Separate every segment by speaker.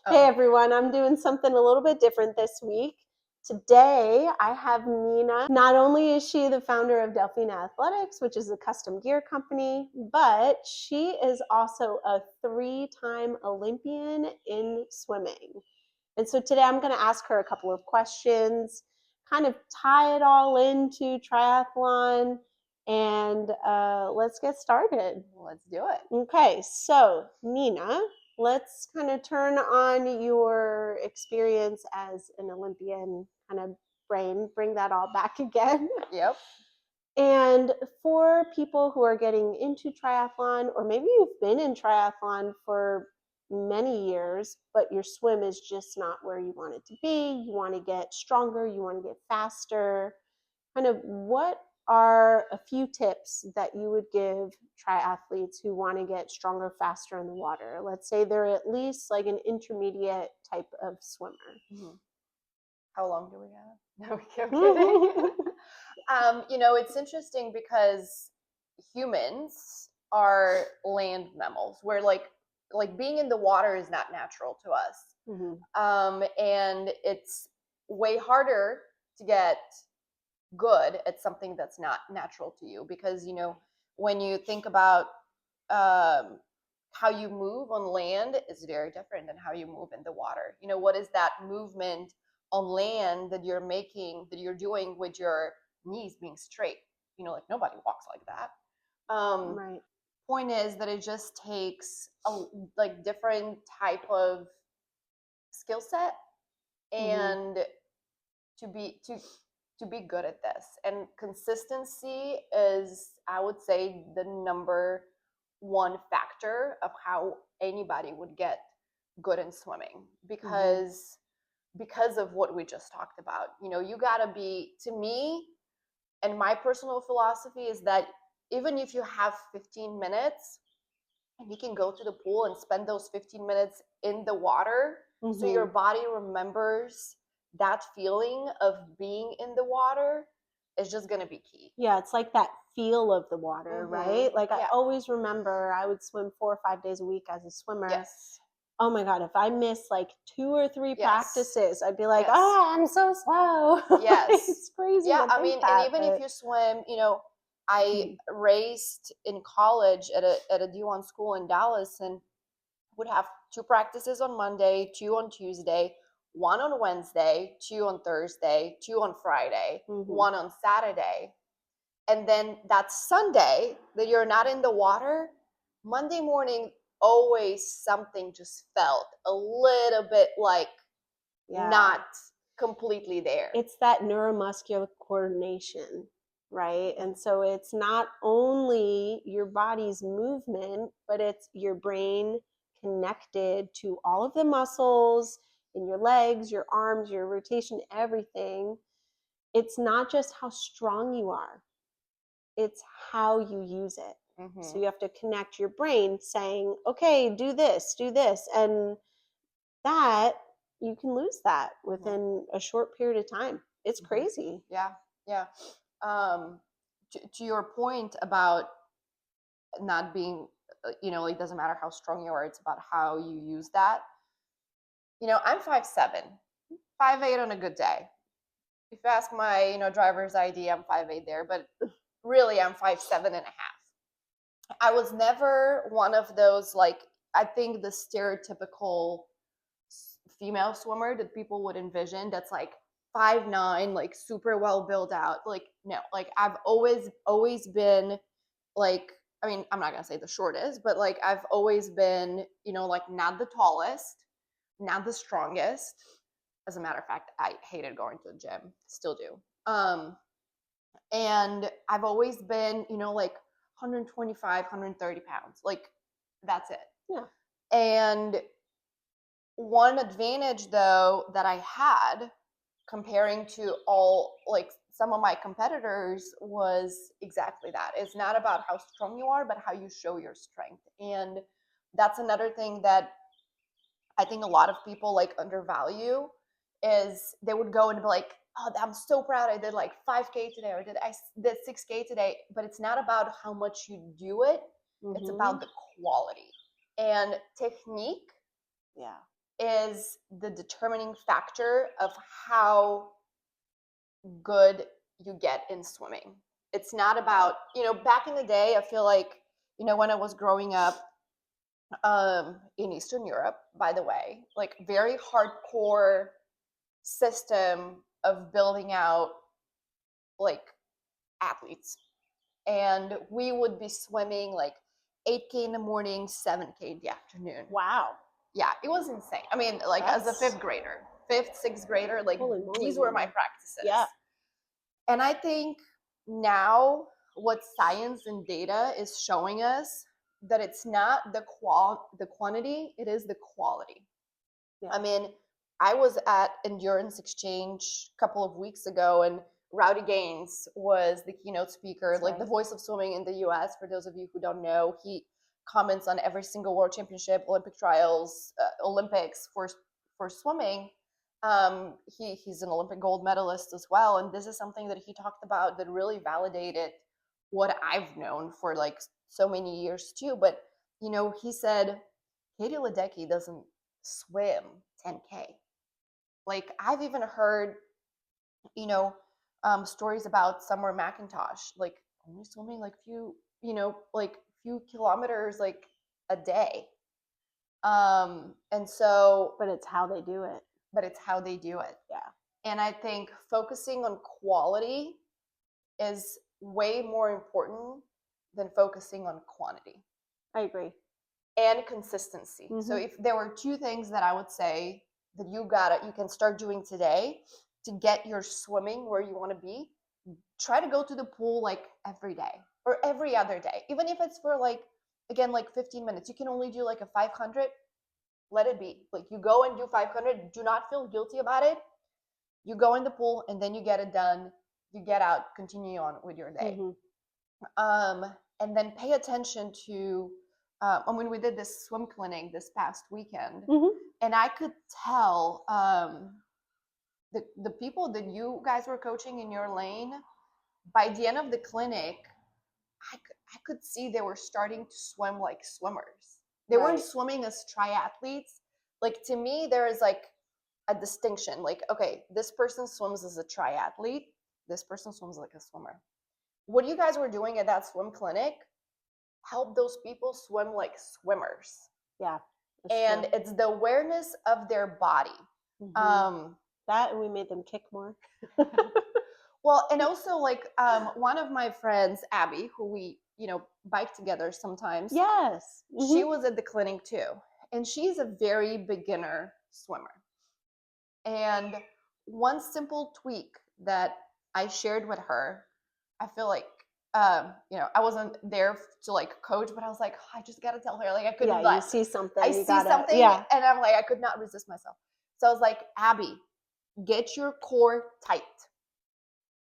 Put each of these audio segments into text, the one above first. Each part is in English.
Speaker 1: Hey everyone, I'm doing something a little bit different this week. Today I have Nina. Not only is she the founder of Delfina Athletics, which is a custom gear company, but she is also a 3-time Olympian in swimming. And so today I'm going to ask her a couple of questions, kind of tie it all into triathlon, and let's get started.
Speaker 2: Let's do it.
Speaker 1: Okay, so Nina, let's kind of turn on your experience as an Olympian kind of brain, bring that all back again.
Speaker 2: Yep.
Speaker 1: And for people who are getting into triathlon, or maybe you've been in triathlon for many years, but your swim is just not where you want it to be, you want to get stronger, you want to get faster, kind of what are a few tips that you would give triathletes who want to get stronger, faster in the water? Let's say they're at least like an intermediate type of swimmer.
Speaker 2: Mm-hmm. How long do we have? No, I'm kidding. It's interesting because humans are land mammals. We're like being in the water is not natural to us.
Speaker 1: Mm-hmm.
Speaker 2: And it's way harder to get good at something that's not natural to you because, when you think about how you move on land is very different than how you move in the water. What is that movement on land that you're making, that you're doing with your knees being straight? Like nobody walks like that.
Speaker 1: Right.
Speaker 2: Point is that it just takes a different type of skill set and to be good at this. And consistency is, I would say, the number one factor of how anybody would get good in swimming because of what we just talked about. You gotta be, to me, and my personal philosophy is that even if you have 15 minutes and you can go to the pool and spend those 15 minutes in the water, so your body remembers that feeling of being in the water, is just going to be key.
Speaker 1: Yeah, it's like that feel of the water, right? Like I always remember I would swim 4 or 5 days a week as a swimmer.
Speaker 2: Yes.
Speaker 1: Oh my God, if I miss like 2 or 3 practices, I'd be like, oh, I'm so slow.
Speaker 2: Yes.
Speaker 1: It's crazy.
Speaker 2: Yeah, I mean, and even if you swim, I raced in college at a D1 school in Dallas and would have 2 practices on Monday, 2 on Tuesday, 1 on Wednesday, 2 on Thursday, 2 on Friday, 1 on Saturday. And then that Sunday that you're not in the water, Monday morning, always something just felt a little bit like not completely there.
Speaker 1: It's that neuromuscular coordination, right? And so it's not only your body's movement, but it's your brain connected to all of the muscles in your legs, your arms, your rotation, everything. It's not just how strong you are, it's how you use it. So you have to connect your brain saying, okay, do this. And that you can lose that within a short period of time. It's crazy.
Speaker 2: Yeah. To your point about not being, it doesn't matter how strong you are, it's about how you use that. I'm 5'7", 5'8" on a good day. If you ask my, driver's ID, I'm 5'8" there, but really I'm 5'7" and a half. I was never one of those, I think the stereotypical female swimmer that people would envision that's 5'9", super well built out. No, I've always been I mean, I'm not gonna say the shortest, but I've always been, not the tallest, not the strongest. As a matter of fact, I hated going to the gym, still do. And I've always been, 125, 130 pounds. That's it.
Speaker 1: Yeah.
Speaker 2: And one advantage though that I had comparing to all some of my competitors was exactly that. It's not about how strong you are, but how you show your strength. And that's another thing that I think a lot of people undervalue is they would go and be like, oh, I'm so proud I did 5K today, or I did 6K today. But it's not about how much you do it. It's about the quality and technique.
Speaker 1: Yeah.
Speaker 2: is the determining factor of how good you get in swimming. It's not about, back in the day, I feel like, when I was growing up in Eastern Europe, by the way, like very hardcore system of building out like athletes. And we would be swimming like 8K in the morning, 7K in the afternoon.
Speaker 1: Wow.
Speaker 2: Yeah, it was insane. I mean, like as a fifth grader, fifth, sixth grader, like these were my practices.
Speaker 1: Yeah.
Speaker 2: And I think now what science and data is showing us that it's not the quantity, it is the quality. Yeah. I mean, I was at Endurance Exchange a couple of weeks ago, and Rowdy Gaines was the keynote speaker, that's like right. The voice of swimming in the US. For those of you who don't know, he comments on every single world championship, Olympic trials, Olympics for swimming. He's an Olympic gold medalist as well. And this is something that he talked about that really validated what I've known for like so many years too. But, he said, Katie Ledecky doesn't swim 10K. Like I've even heard, stories about Summer McIntosh, like only swimming like few kilometers like a day. And so,
Speaker 1: but it's how they do it.
Speaker 2: Yeah. And I think focusing on quality is way more important than focusing on quantity.
Speaker 1: I agree.
Speaker 2: And consistency. Mm-hmm. So if there were two things that I would say that you can start doing today to get your swimming where you want to be, try to go to the pool like every day or every other day. Even if it's for like 15 minutes, you can only do like a 500, let it be. Like you go and do 500, do not feel guilty about it. You go in the pool and then you get it done. You get out, continue on with your day. Mm-hmm. And then pay attention to, we did this swim clinic this past weekend, mm-hmm. and I could tell the people that you guys were coaching in your lane, by the end of the clinic, I could see they were starting to swim like swimmers. They weren't swimming as triathletes. Like to me, there is like a distinction. Like, okay, this person swims as a triathlete. This person swims like a swimmer. What you guys were doing at that swim clinic helped those people swim like swimmers.
Speaker 1: Yeah.
Speaker 2: And true. It's the awareness of their body. Mm-hmm.
Speaker 1: That, and we made them kick more.
Speaker 2: Well, and also like one of my friends, Abby, who we, bike together sometimes.
Speaker 1: Yes.
Speaker 2: Mm-hmm. She was at the clinic too. And she's a very beginner swimmer. And one simple tweak that I shared with her, I feel like, I wasn't there to like coach, but I was like, I just got to tell her, like I couldn't.
Speaker 1: Yeah, you see something.
Speaker 2: I see something, yeah. And I'm like, I could not resist myself. So I was like, Abby, get your core tight.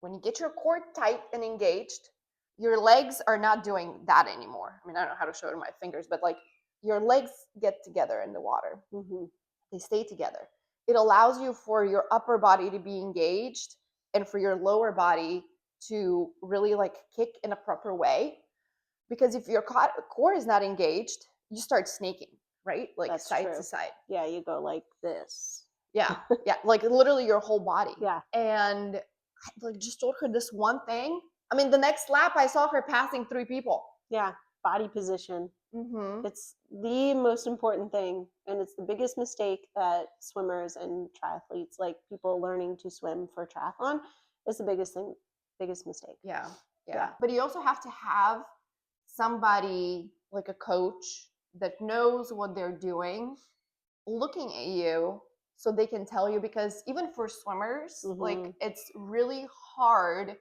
Speaker 2: When you get your core tight and engaged, your legs are not doing that anymore. I mean, I don't know how to show it in my fingers, but like your legs get together in the water. Mm-hmm. They stay together. It allows you for your upper body to be engaged and for your lower body to really like kick in a proper way. Because if your core is not engaged, you start snaking, right? Like that's side to side.
Speaker 1: Yeah, you go like this.
Speaker 2: Yeah, yeah, like literally your whole body.
Speaker 1: Yeah.
Speaker 2: And I like just told her this one thing. I mean, the next lap I saw her passing 3 people.
Speaker 1: Yeah, body position. Mm-hmm. It's the most important thing, and it's the biggest mistake that swimmers and triathletes, like people learning to swim for triathlon, is the biggest mistake.
Speaker 2: Yeah. But you also have to have somebody like a coach that knows what they're doing, looking at you, so they can tell you, because even for swimmers, mm-hmm. like it's really hard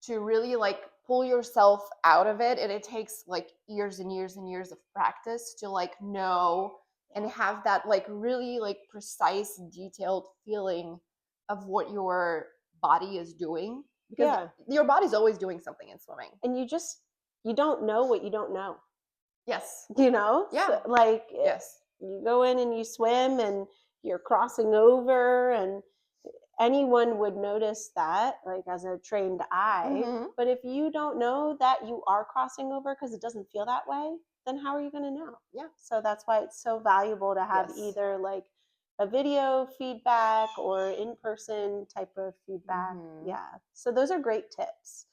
Speaker 2: to really like pull yourself out of it. And it takes like years and years and years of practice to like know and have that like really like precise, detailed feeling of what your body is doing. Because your body's always doing something in swimming.
Speaker 1: And you don't know what you don't know.
Speaker 2: Yes.
Speaker 1: Yeah.
Speaker 2: So,
Speaker 1: like, yes. You go in and you swim and you're crossing over, and anyone would notice that, like as a trained eye. Mm-hmm. But if you don't know that you are crossing over because it doesn't feel that way, then how are you going to know?
Speaker 2: Yeah.
Speaker 1: So that's why it's so valuable to have either like a video feedback or in-person type of feedback.
Speaker 2: Mhm.
Speaker 1: Yeah. So those are great tips.